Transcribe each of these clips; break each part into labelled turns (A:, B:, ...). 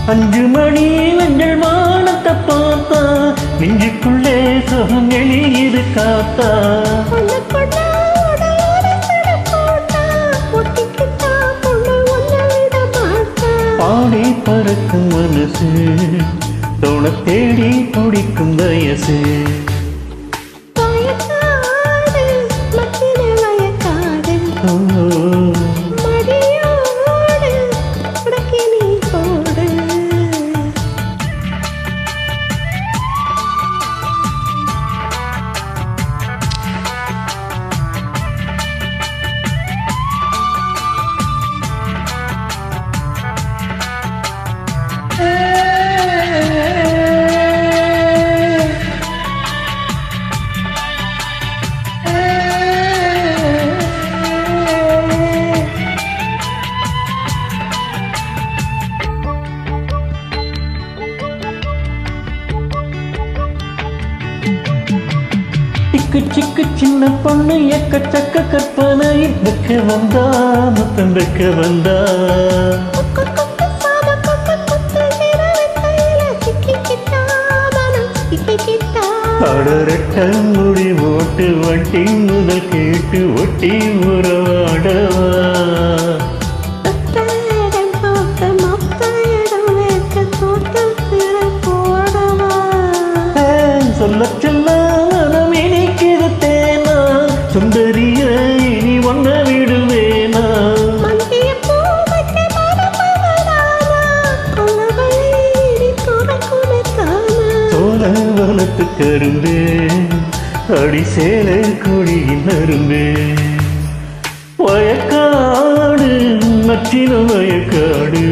A: அஞ்சு மணி மஞ்சள் வானத்தை பார்த்தா நெஞ்சுக்குள்ளே சுகம் எளியது காத்தா பாடி பறக்கும் மனசு தோண தேடி துடிக்கும் வயசு சிக்கு சின்ன பொண்ணு எக்கச்சக்க கற்பனை வைக்க வந்தா முத்தம் வைக்க வந்தா அடரட்ட முடி ஓட்டு வட்டி முதல் கேட்டு ஒட்டி உறவாடவா சொல்ல சொல்ல சுந்தரிய இனி ஒன்ன விடுவேனா சோழ வனத்து கரும்பே அடி சேல கொடியின் அரும்பே வயக்காடு நச்சின வயக்காடு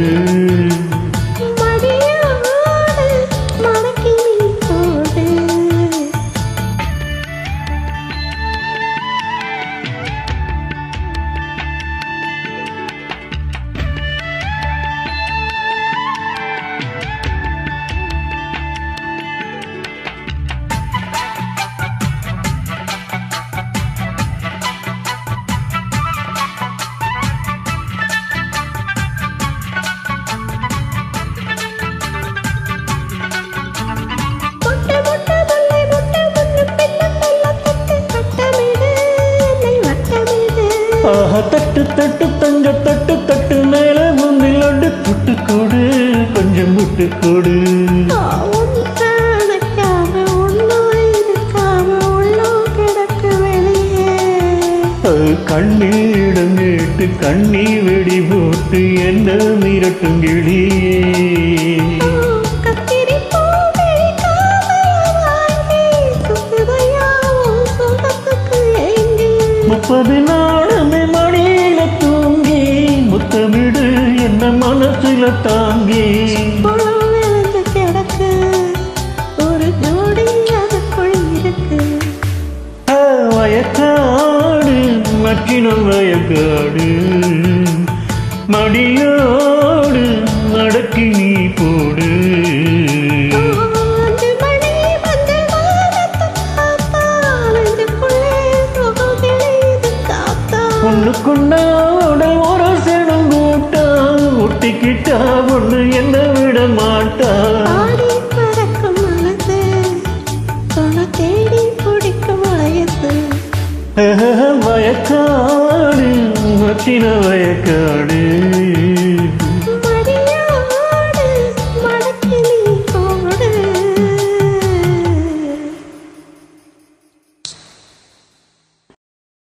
A: தட்டு தட்டு தங்க தட்டு தட்டு மேல முந்தில் அடு புட்டு கொடு கொஞ்சம் முட்டு கொடு கண்ணீடம் கேட்டு கண்ணி வெடி போட்டு என்ன மிரட்டும் கிளியே 30 நாளுமே மடியில தூங்கி முத்தமிடு என்ன மனசுல தாங்கி கிடக்கு ஒரு ஜோடி அதுக்குள் இருக்கு வயக்காடு மக்கின வயக்காடு மடியோ